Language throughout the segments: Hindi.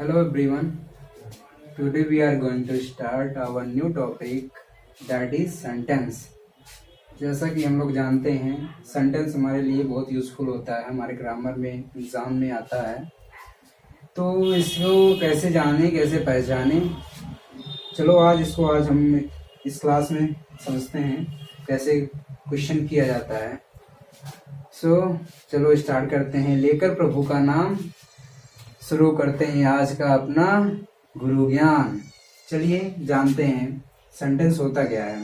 Hello everyone. Today we are going to start our new topic that is sentence. जैसा कि हम लोग जानते हैं सेंटेंस हमारे लिए बहुत यूज़फुल होता है, हमारे ग्रामर में एग्ज़ाम में आता है। तो इसको कैसे जाने, कैसे पहचाने, चलो आज हम इस क्लास में समझते हैं कैसे क्वेश्चन किया जाता है। चलो स्टार्ट करते हैं। लेकर प्रभु का नाम शुरू करते हैं आज का अपना गुरु ज्ञान। चलिए जानते हैं सेंटेंस होता क्या है।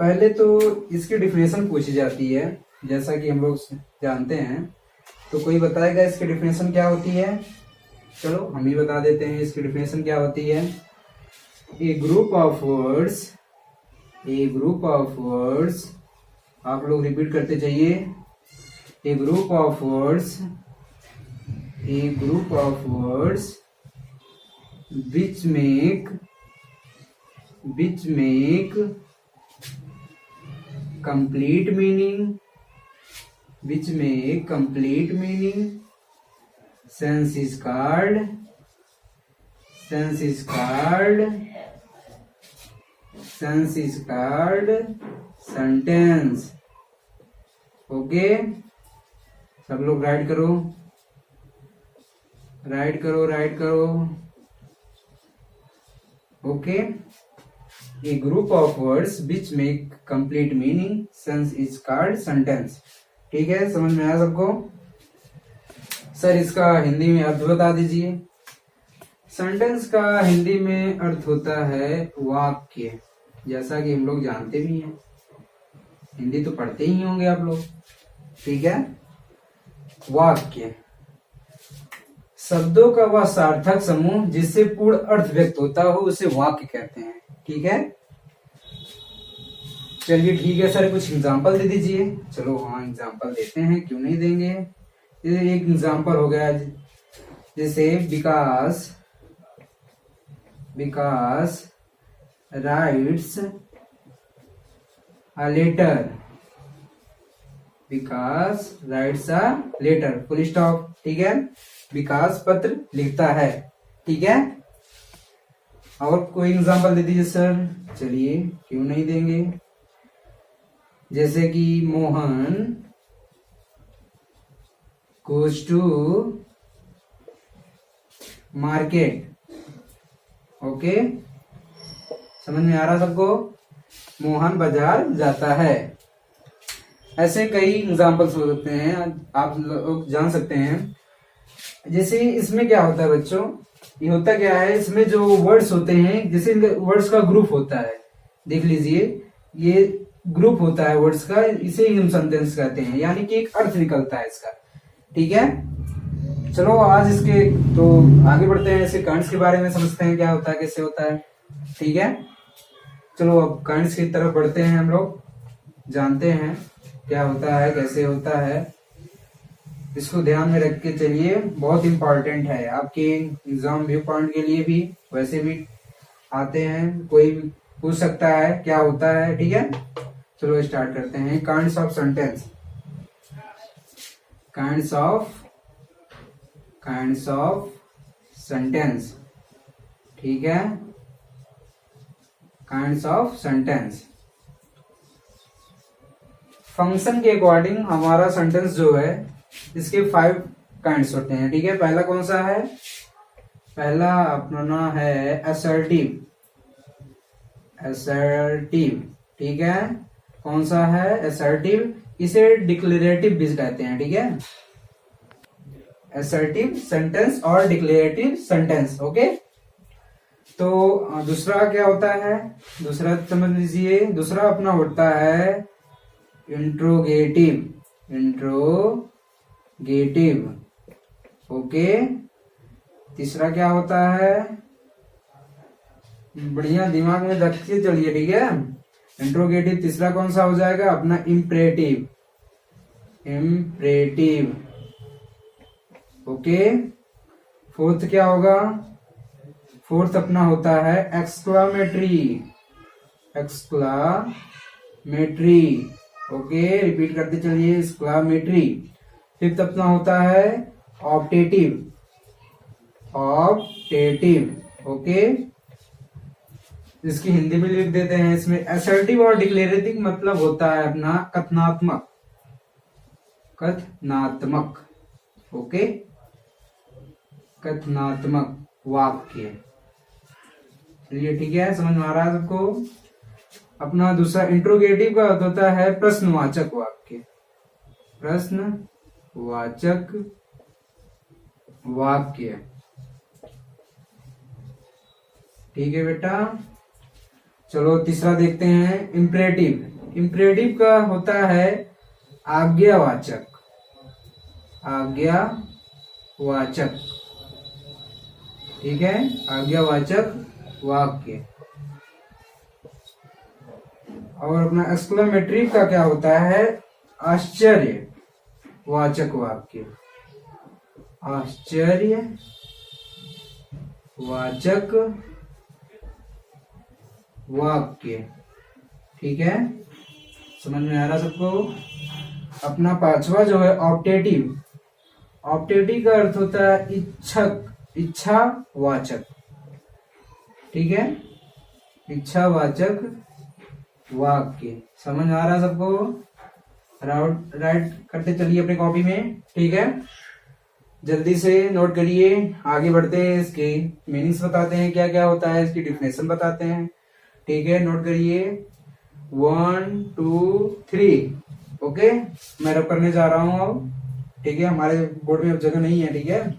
पहले तो इसकी डिफिनेशन पूछी जाती है, जैसा कि हम लोग जानते हैं। तो कोई बताएगा इसकी डिफिनेशन क्या होती है? चलो हम ही बता देते हैं इसकी डिफिनेशन क्या होती है। ए ग्रुप ऑफ वर्ड्स, आप लोग रिपीट करते जाइए। A group of words which make complete meaning, sense is called sentence। Okay, सब लोग राइट करो। Okay, a group of words which make complete meaning sense is called sentence. ठीक है, समझ में आया सबको? सर इसका हिंदी में अर्थ बता दीजिए। सेंटेंस का हिंदी में अर्थ होता है वाक्य, जैसा कि हम लोग जानते भी हैं, हिंदी तो पढ़ते ही होंगे आप लोग। ठीक है, वाक्य शब्दों का वह सार्थक समूह जिससे पूर्ण अर्थ व्यक्त होता हो उसे वाक्य कहते हैं। ठीक है, चलिए ठीक है सर, कुछ एग्जांपल दे दीजिए। चलो हाँ, एग्जांपल देते हैं, क्यों नहीं देंगे। एक एग्जांपल हो गया, जैसे Vikas writes a letter. Vikas writes a letter, full stop. ठीक है, विकास पत्र लिखता है। ठीक है, और कोई एग्जांपल दे दीजिए सर। चलिए, क्यों नहीं देंगे। जैसे कि Mohan goes to market. Okay, समझ में आ रहा सबको? मोहन बाजार जाता है। ऐसे कई एग्जांपल्स हो सकते हैं, आप लोग जान सकते हैं। जैसे इसमें क्या होता है बच्चों, ये होता क्या है, इसमें जो वर्ड्स होते हैं, जैसे वर्ड्स का ग्रुप होता है, देख लीजिए, ये ग्रुप होता है वर्ड्स का, इसे ही हम सेंटेंस कहते हैं, यानी कि एक अर्थ निकलता है इसका। ठीक है, चलो आज इसके तो आगे बढ़ते हैं, इसके कांड्स के बारे में समझते हैं, क्या होता है, कैसे होता है। ठीक है, चलो अब कांड्स की तरफ बढ़ते हैं, हम लोग जानते हैं क्या होता है, कैसे होता है। इसको ध्यान में रख के चलिए, बहुत इंपॉर्टेंट है आपके एग्जाम व्यू पॉइंट के लिए भी, वैसे भी आते हैं, कोई भी पूछ सकता है क्या होता है। ठीक है, चलो स्टार्ट करते हैं। Kinds of sentence. Kinds of sentence. ठीक है, काइंड्स ऑफ सेंटेंस। फंक्शन के अकॉर्डिंग हमारा सेंटेंस जो है, इसके 5 काइंड्स होते हैं। ठीक है, पहला कौन सा है? पहला अपना है असर्टिव। ठीक है, कौन सा है? असर्टिव। इसे डिक्लेरेटिव भी कहते हैं। ठीक है, असर्टिव सेंटेंस और डिक्लेरेटिव सेंटेंस। ओके, तो दूसरा क्या होता है? दूसरा समझ लीजिए, दूसरा अपना होता है इंट्रोगेटिव। ओके, तीसरा क्या होता है? बढ़िया दिमाग में रख के चलिए। ठीक है, इंट्रोगेटिव। तीसरा कौन सा हो जाएगा? अपना इम्परेटिव। ओके, फोर्थ क्या होगा? फोर्थ अपना होता है एक्सक्लामेटरी। ओके, रिपीट करते चलिए, एक्सक्लामेटरी। फिफ्थ अपना होता है ऑप्टेटिव। ऑप्टेटिव। ओके, इसकी हिंदी भी लिख देते हैं। इसमें असर्टिव और डिक्लेरेटिव मतलब होता है अपना कथनात्मक, कथनात्मक। ओके, कथनात्मक वाक्य। चलिए ठीक है, समझ में आ रहा है सबको। अपना दूसरा इंट्रोगेटिव का अर्थ होता है प्रश्नवाचक वाक्य, प्रश्नवाचक वाक्य। ठीक है बेटा, चलो तीसरा देखते हैं इम्परेटिव। इम्परेटिव का होता है आज्ञावाचक, आज्ञावाचक। ठीक है, आज्ञावाचक वाक्य। और अपना एक्सक्लेमेटरी का क्या होता है, आश्चर्यवाचक वाक्य, आश्चर्यवाचक वाक्य। ठीक है, समझ में आ रहा सबको। अपना पांचवा जो है ऑप्टेटिव। ऑप्टेटिव का अर्थ होता है इच्छक, इच्छावाचक। ठीक है, इच्छावाचक वाक्य। समझ आ रहा सबको। राइट करते चलिए अपने कॉपी में। ठीक है, जल्दी से नोट करिए, आगे बढ़ते हैं। इसके मीनिंग्स बताते हैं क्या क्या होता है, इसकी डिफिनेशन बताते हैं। ठीक है, नोट करिए 1 2 3। ओके, मैं रब करने जा रहा हूं अब। ठीक है, हमारे बोर्ड में अब जगह नहीं है। ठीक है,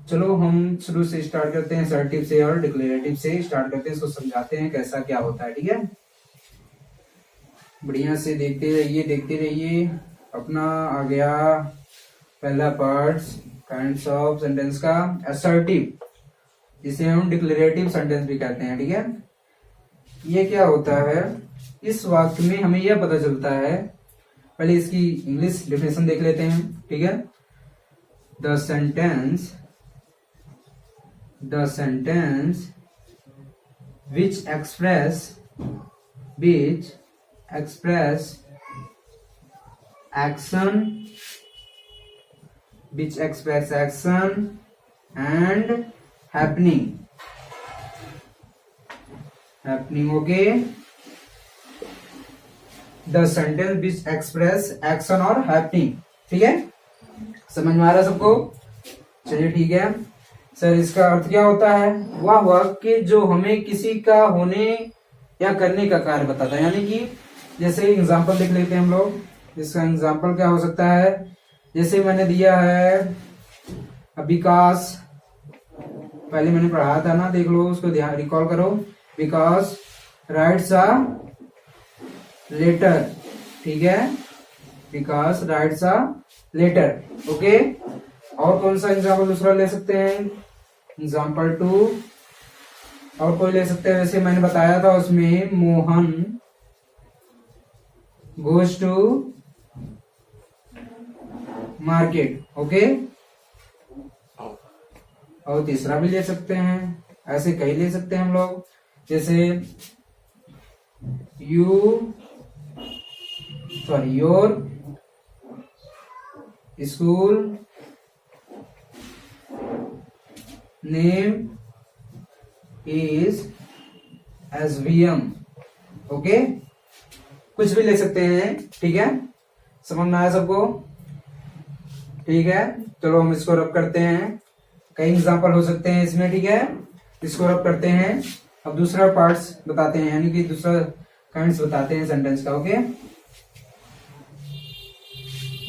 चलो हम शुरू से स्टार्ट करते हैं, असर्टिव से और डिक्लेरेटिव से स्टार्ट करते हैं, इसको समझाते हैं कैसा क्या होता है। ठीक है, बढ़िया से देखते रहिए। अपना आ गया पहला पार्ट काइंड्स ऑफ सेंटेंस का, असर्टिव, जिसे हम डिक्लेरेटिव सेंटेंस भी कहते हैं। ठीक है, ये क्या होता है, इस वाक्य में हमें यह पता चलता है, पहले इसकी इंग्लिश डेफिनेशन देख लेते हैं। ठीक है, the sentence which express action and happening। Okay, the sentence which express action और हैपनिंग। ठीक है, समझ में आ रहा है सबको। चलिए ठीक है सर, इसका अर्थ क्या होता है, वह वाक्य जो हमें किसी का होने या करने का कार्य बताता है। यानी कि जैसे एग्जांपल देख लेते हैं हम लोग। इसका एग्जांपल क्या हो सकता है, जैसे मैंने दिया है विकास, पहले मैंने पढ़ाया था ना, देख लो उसको ध्यान रिकॉल करो। विकास राइट्स अ लेटर। ठीक है, विकास राइट्स अ लेटर। ओके, और कौन सा एग्जाम्पल दूसरा ले सकते हैं, एग्जाम्पल 2, और कोई ले सकते हैं। जैसे मैंने बताया था उसमें Mohan goes to market. Okay, और तीसरा भी ले सकते हैं, ऐसे कई ले सकते हैं हम लोग। जैसे your school name is SVM। Okay, कुछ भी ले सकते हैं। ठीक है, समझ में आया सबको। ठीक है, चलो हम इसको रब करते हैं, कई एग्जांपल हो सकते हैं इसमें। ठीक है, इसको रब करते हैं। अब दूसरा पार्ट्स बताते हैं, यानी कि दूसरा काइंड्स बताते हैं सेंटेंस का। ओके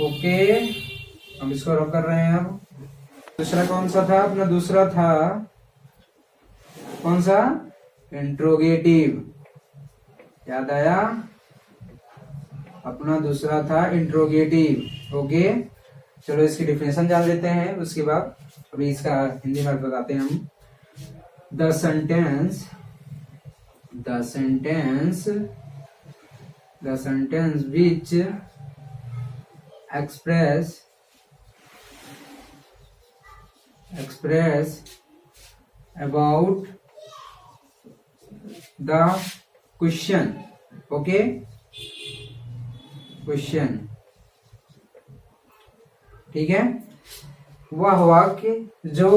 ओके, हम इसको रब कर रहे हैं। अब दूसरा कौन सा था, अपना दूसरा था कौन सा, इंट्रोगेटिव। याद आया, अपना दूसरा था इंट्रोगेटिव। ओके, चलो इसकी डिफिनेशन जान लेते हैं, उसके बाद अभी इसका हिंदी में बताते हैं हम। The sentence which express about the question। Okay, question. ठीक है, वह वाक्य जो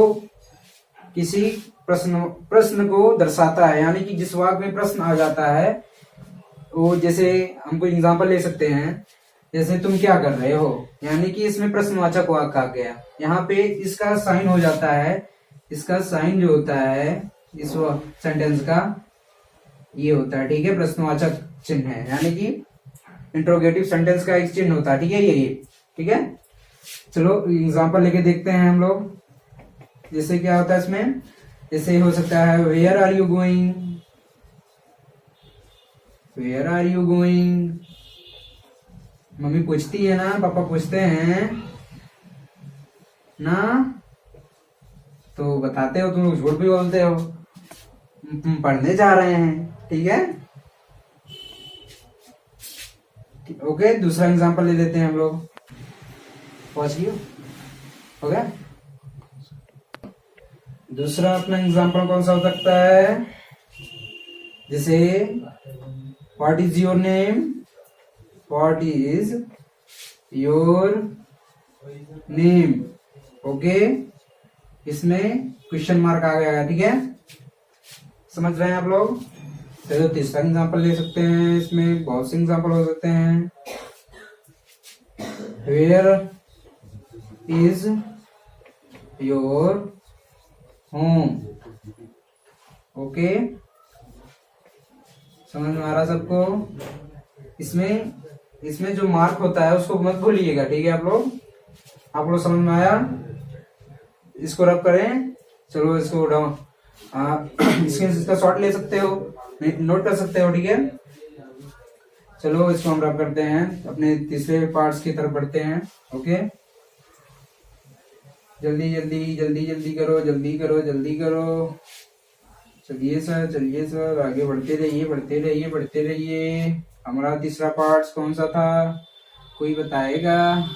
किसी प्रश्न को दर्शाता है, यानी कि जिस वाक्य में प्रश्न आ जाता है वो, जैसे हम कोई एग्जांपल ले सकते हैं, जैसे तुम क्या कर रहे हो, यानी कि इसमें प्रश्नवाचक वाक्य आ गया। यहाँ पे इसका साइन हो जाता है, इसका साइन जो होता है इस सेंटेंस का ये होता है, ठीक है, प्रश्नवाचक चिन्ह है, यानी कि इंट्रोगेटिव सेंटेंस का एक चिन्ह होता है, ठीक है, ये ठीक है। चलो एग्जांपल लेके देखते हैं हम लोग। जैसे क्या होता है इसमें, जैसे हो सकता है where are you going, where are you going. Mummy पूछती है ना, पापा पूछते हैं ना, तो बताते हो, तुम लोग झूठ भी बोलते हो, पढ़ने जा रहे हैं, ठीक है। ओके, दूसरा एग्जांपल ले लेते हैं हम लोग। पहुंच गए हो गया। दूसरा अपना एग्जांपल कौन सा हो सकता है, जैसे what is your name, what is your name. Okay, इसमें क्वेश्चन मार्क आ गया, ठीक है, समझ रहे हैं आप लोग। तो तीसरा एग्जांपल ले सकते हैं, इसमें बहुत से एग्जांपल हो सकते हैं। Where is your home. Okay, समझ में आ रहा सबको। इसमें जो मार्क होता है उसको मत भूलिएगा, ठीक है। आप लोग समझ में आया। इसको रब करें, चलो इसको डाउन इसका शॉर्ट ले सकते हो, नोट कर सकते हो, ठीक है। चलो इसको हम रब करते हैं, अपने तीसरे पार्ट्स की तरफ बढ़ते हैं। ओके, जल्दी जल्दी जल्दी जल्दी करो, जल्दी करो, जल्दी करो। चलिए सर आगे बढ़ते रहिए, बढ़ते रहिए, बढ़ते रहिए। हमारा तीसरा पार्ट कौन सा था, कोई बताएगा?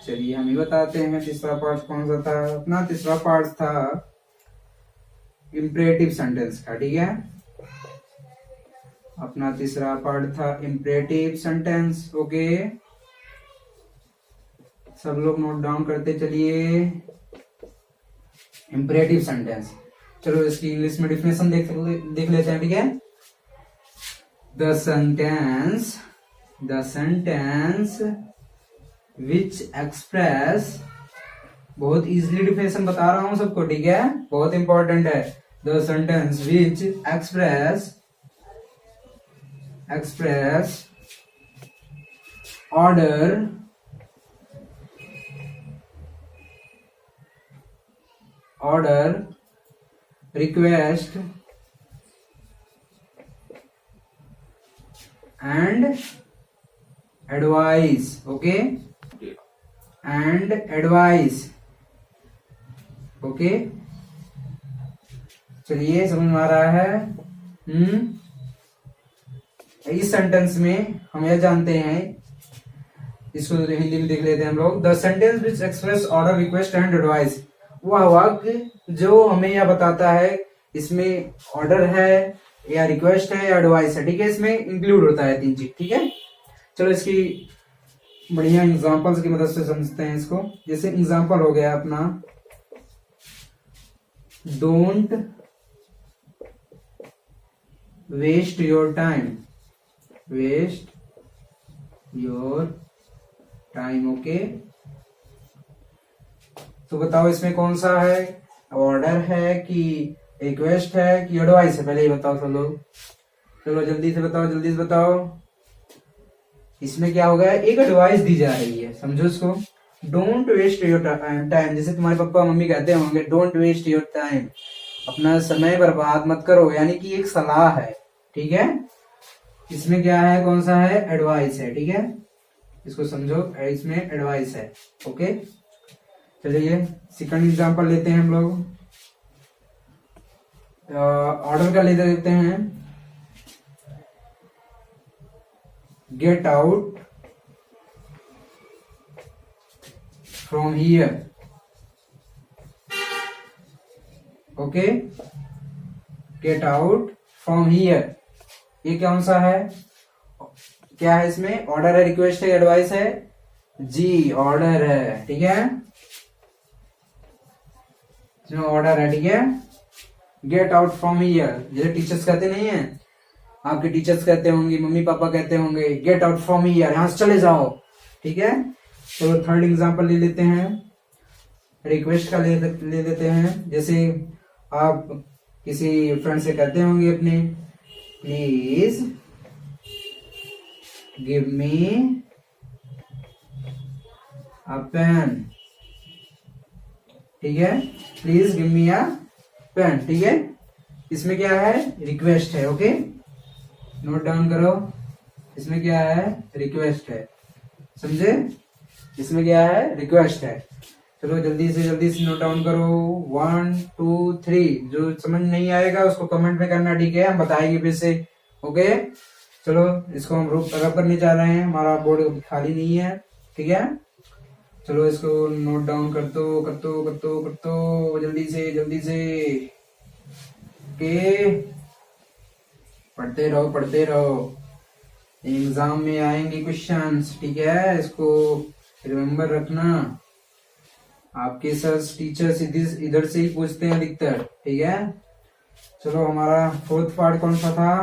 चलिए हम ही बताते हैं तीसरा पार्ट कौन सा था। अपना तीसरा पार्ट था इम्परेटिव सेंटेंस का, ठीक है। अपना तीसरा पार्ट था इम्परेटिव सेंटेंस। ओके, सब लोग नोट डाउन करते चलिए। इम्परेटिव सेंटेंस, चलो इसकी इंग्लिश में डिफिनेशन देख लेते हैं, ठीक है। द सेंटेंस विच एक्सप्रेस, बहुत इजीली डिफिनेशन बता रहा हूं सबको, ठीक है, बहुत इंपॉर्टेंट है। The sentence which express order, request and advice। okay, and advice। okay, चलिए समझ में आ रहा है। इस सेंटेंस में हम यह जानते हैं, इसको हिंदी में देख लेते हैं हम लोग। The sentence which express order, request and advice, वह वाक्य जो हमें यह बताता है इसमें ऑर्डर है या रिक्वेस्ट है या एडवाइस है, ठीक है, इसमें इंक्लूड होता है तीन चीज, ठीक है। चलो इसकी बढ़िया एग्जांपल्स की मदद से समझते हैं इसको। जैसे एग्जांपल हो गया अपना, don't waste your time, waste your time. Okay, तो बताओ इसमें कौन सा है, ऑर्डर है कि रिक्वेस्ट है कि एडवाइस है, पहले ये बताओ सब लोग। चलो जल्दी से बताओ, जल्दी से बताओ। इसमें क्या हो गया, एक एडवाइस दी जा रही है, समझो इसको। डोंट वेस्ट योर टाइम, जैसे तुम्हारे पापा मम्मी कहते होंगे डोंट वेस्ट योर टाइम, अपना समय बर्बाद मत करो, यानी कि एक सलाह है, ठीक है। इसमें क्या है, कौन सा है, एडवाइस है, ठीक है, इसको समझो, इसमें एडवाइस है। ओके, चलिए सेकंड एग्जांपल लेते हैं हम लोग। ऑर्डर का लेते देते हैं, get out from here. Okay, get out from here, ये कौन सा है, क्या है इसमें, ऑर्डर है, रिक्वेस्ट है, एडवाइस है? जी, ऑर्डर है, ठीक है। इसमें ऑर्डर है, ठीक है। गेट आउट फ्रॉम हियर, जैसे टीचर्स कहते नहीं है, आपके टीचर्स कहते होंगे, मम्मी पापा कहते होंगे, गेट आउट फ्रॉम हियर, यहाँ से चले जाओ, ठीक है। तो थर्ड एग्जांपल ले लेते हैं, रिक्वेस्ट का ले लेते हैं। जैसे आप किसी फ्रेंड से कहते होंगे अपने, please give me a pen, ठीक है, please give me a pen, ठीक है। इसमें क्या है, रिक्वेस्ट है, ओके, नोट डाउन करो। इसमें क्या है, रिक्वेस्ट है, समझे, इसमें क्या है, रिक्वेस्ट है। चलो जल्दी से नोट डाउन करो, 1 2 3। जो समझ नहीं आएगा उसको कमेंट में करना, ठीक है, हम बताएंगे फिर से, ओके। चलो इसको हम रब करने जा रहे हैं, हमारा बोर्ड खाली नहीं है, ठीक है। चलो इसको नोट डाउन कर दो जल्दी से, ओके। पढ़ते रहो, एग्जाम में आएंगे क्वेश्चंस, ठीक है, इसको रिमेम्बर रखना। आपके सर टीचर्स इधर से ही पूछते हैं अधिकतर, ठीक है। चलो हमारा फोर्थ पार्ट कौन सा था,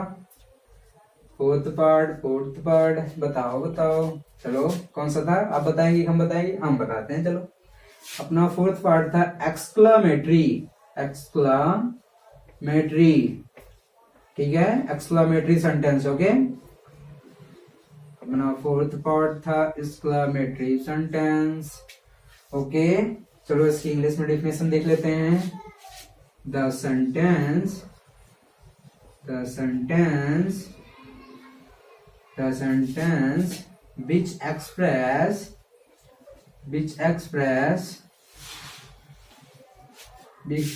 फोर्थ पार्ट बताओ। चलो कौन सा था, आप बताएंगे हम बताएंगे, हम बताते हैं। चलो अपना फोर्थ पार्ट था एक्सक्लामेटरी, ठीक है, एक्सक्लामेटरी सेंटेंस, ओके। अपना फोर्थ पार्ट था एक्सक्लामेटरी सेंटेंस, ओके। चलो इसकी इंग्लिश में डेफिनेशन देख लेते हैं। The sentence which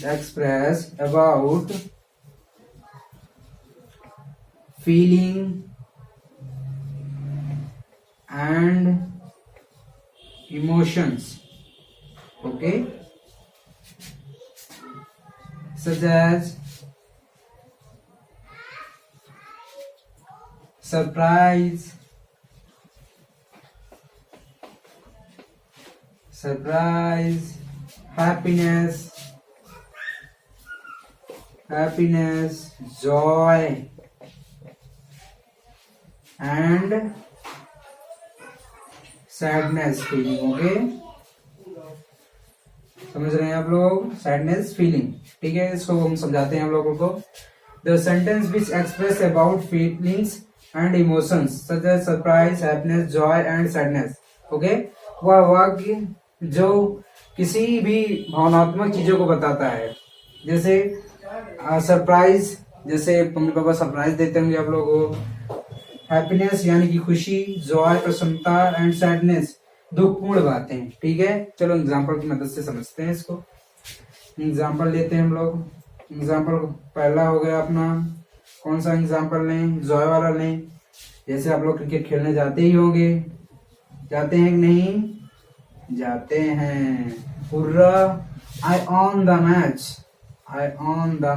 express about feeling and emotions, okay, such as surprise, happiness, joy and sadness feeling, okay. समझ रहे हैं आप लोग, सैडनेस फीलिंग, ठीक है। इसको हम समझाते हैं आप लोगों को। The sentence which express about feelings and emotions such as surprise, happiness, joy and sadness, okay. वह वाक्य जो किसी भी भावनात्मक चीजों को बताता है, जैसे सरप्राइज, जैसे मम्मी पापा सरप्राइज देते होंगे आप लोगों को, हैप्पीनेस यानी कि खुशी, जॉय प्रसन्नता, एंड सैडनेस दुखपूर्ण बातें, ठीक है। चलो एग्जांपल की मदद से समझते हैं इसको। एग्जांपल लेते हैं हम लोग। एग्जांपल पहला हो गया अपना, कौन सा एग्जांपल लें, जॉय वाला लें। जैसे आप लोग क्रिकेट खेलने जाते ही होंगे, जाते हैं कि नहीं, जाते हैं। Hurrah, I on the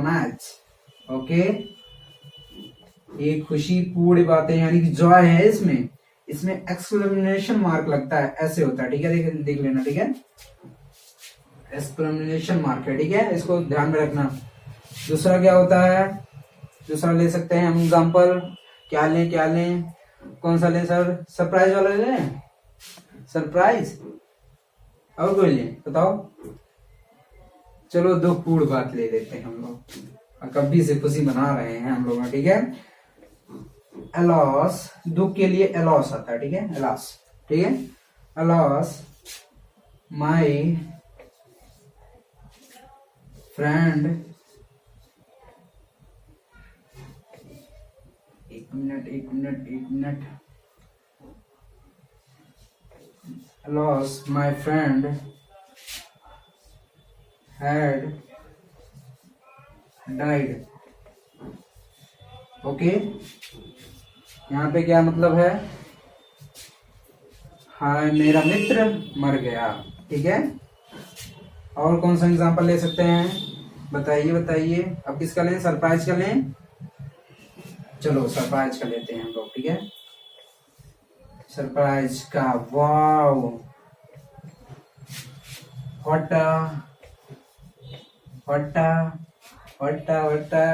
match, okay. ये खुशी पूर्ण बातें यानी कि जॉय है, इसमें एक्सक्लेमेशन मार्क लगता है, ऐसे होता है, ठीक है, देख लेना, ठीक है, एक्सक्लेमेशन मार्क है, ठीक है, इसको ध्यान में रखना। दूसरा क्या होता है, दूसरा ले सकते हैं हम एग्जांपल, क्या लें, कौन सा लें सर, सरप्राइज वाला लें, सरप्राइज, और कोई लें, बताओ। चलो दुखपूर्ण बात ले लेते हैं हम लोग, कभी से खुशी मना रहे हैं हम लोग, ठीक है। अलॉस, दुख के लिए अलॉस आता है, ठीक है, अलॉस, ठीक है। अलॉस माई फ्रेंड, एक minute. Alas my friend had died, okay. यहाँ पे क्या मतलब है, हाँ मेरा मित्र मर गया, ठीक है। और कौन सा एग्जांपल ले सकते हैं, बताइए। अब किसका लें, सरप्राइज का लें, चलो सरप्राइज का लेते हैं हम लोग, ठीक है। सरप्राइज का, wow what a what a what a what a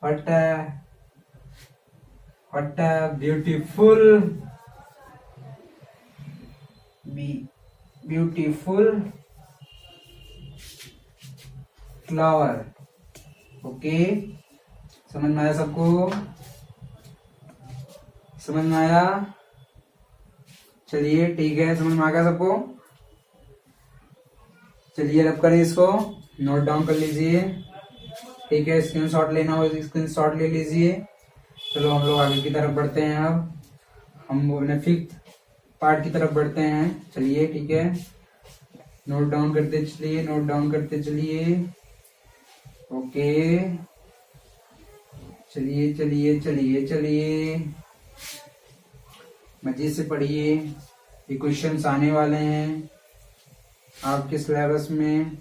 what a what a beautiful beautiful flower. Okay, समझ में आया सबको? समझ में आया? चलिए ठीक है, समझ में आ गया सबको? चलिए अब करें इसको, नोट डाउन कर लीजिए। ठीक है, स्क्रीनशॉट लेना हो स्क्रीनशॉट ले लीजिए। चलो हम लोग आगे की तरफ बढ़ते हैं। अब हम अपने फिफ्थ पार्ट की तरफ बढ़ते हैं। चलिए ठीक है, नोट डाउन करते चलिए, नोट डाउन करते चलिए। ओके, चलिए चलिए चलिए चलिए, मजे से पढ़िए। ये क्वेश्चंस आने वाले हैं आपके सिलेबस में।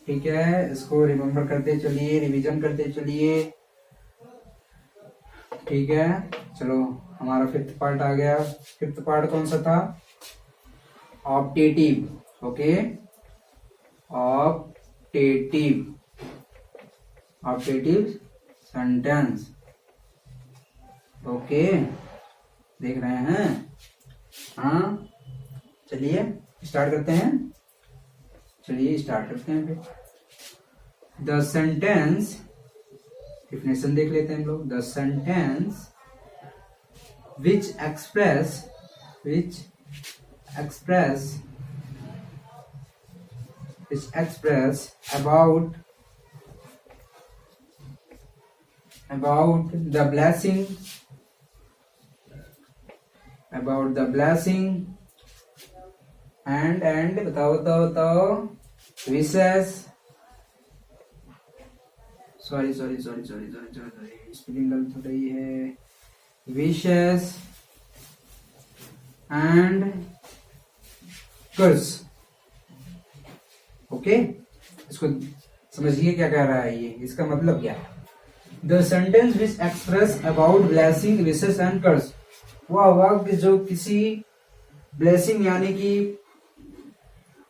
ठीक है, इसको रिमेम्बर करते चलिए, रिवीजन करते चलिए। ठीक है, चलो हमारा फिफ्थ पार्ट आ गया। फिफ्थ पार्ट कौन सा था? Optative. Okay, optative, optative sentence. Okay, देख रहे हैं? हाँ, चलिए स्टार्ट करते हैं। चलिए स्टार्ट करते हैं फिर। द सेंटेंस, डिफिनेशन देख लेते हैं हम लोग। The sentence which express about the blessing and बताओ wishes, सॉरी स्पेलिंग गलत हो रही है। wishes and curse। ओके, इसको समझिए क्या कह रहा है ये, इसका मतलब क्या है। The sentence which express about blessing wishes and curse, वह वाक्य जो किसी ब्लेसिंग यानी कि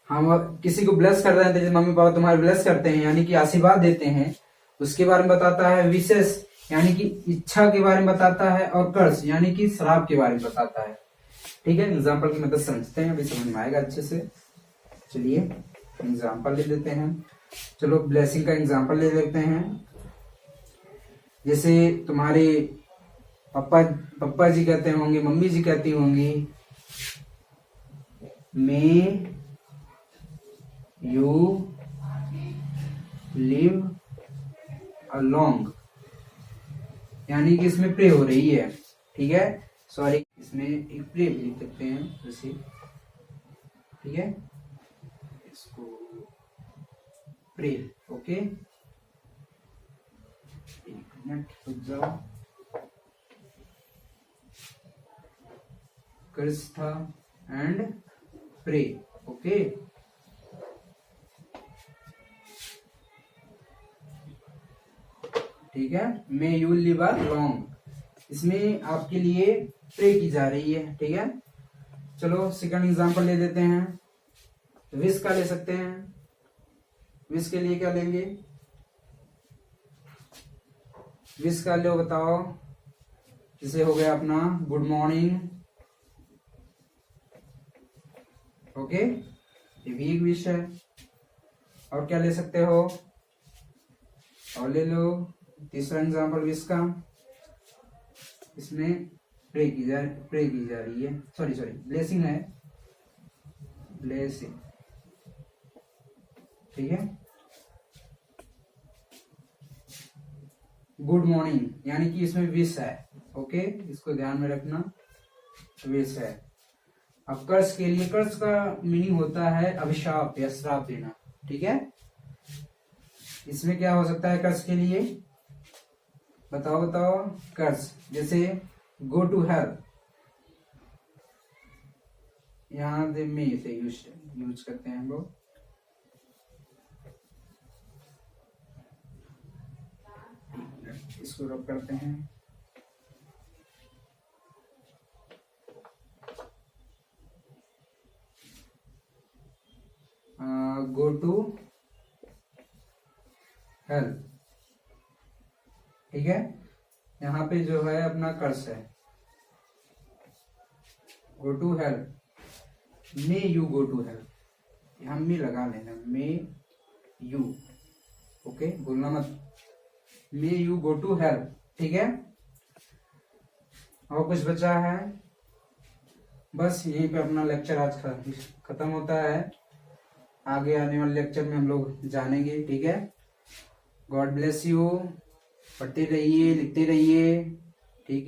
हम किसी को ब्लेस कर रहे हैं, जैसे मम्मी पापा तुम्हारे ब्लेस करते हैं यानी कि आशीर्वाद देते हैं, उसके बारे में बताता है। विशेष यानी कि इच्छा के बारे में बताता है, और कर्स यानी कि श्राप के बारे में बताता है। ठीक है, एग्जाम्पल की मदद समझते हैं, अभी समझ में आएगा अच्छे से। चलिए एग्जाम्पल ले लेते हैं। चलो ब्लेसिंग का एग्जाम्पल ले लेते हैं। जैसे तुम्हारे पापा जी कहते होंगे, मम्मी जी कहती होंगी, मे यू लिव अलोंग, यानी कि इसमें प्रे हो रही है। ठीक है, सॉरी, इसमें एक प्रे भी लिख सकते हैं जैसे। ठीक है, इसको प्रे। ओके, एक मिनट रुक जाओ। कर्स था एंड प्रे। ओके, ठीक है, मे यू लिव लॉन्ग, इसमें आपके लिए प्रे की जा रही है। ठीक है, चलो सेकंड एग्जांपल ले लेते हैं। विश का ले सकते हैं। विश के लिए क्या लेंगे? विश का लो, बताओ। जैसे हो गया अपना गुड मॉर्निंग। ओके, ये भी एक विश है। और क्या ले सकते हो? और ले लो तीसरा एग्जाम्पल विश का। इसमें प्रे की जा रही है, सॉरी ब्लेसिंग है, ब्लेसिंग। ठीक है, गुड मॉर्निंग यानी कि इसमें विश है। ओके, इसको ध्यान में रखना, विश है। अब कर्स के लिए, कर्स का मीनिंग होता है अभिशाप या श्राप देना। ठीक है, इसमें क्या हो सकता है कर्स के लिए? बताओ कर्स, जैसे गो टू हेल्प, यहाँ में इसे यूज करते हैं हम लोग। इसको रब करते हैं। गो टू हेल्प, ठीक है। यहाँ पे जो है अपना कर्स है, go to hell, may you go to hell, यहाँ मे लगा लेना, मे यू, ओके, बोलना मत, may you go to hell, ठीक है। और कुछ बचा है? बस यहीं पे अपना लेक्चर आज खत्म होता है। आगे आने वाले लेक्चर में हम लोग जानेंगे, ठीक है। गॉड ब्लेस यू, पढ़ते रहिए, लिखते रहिए।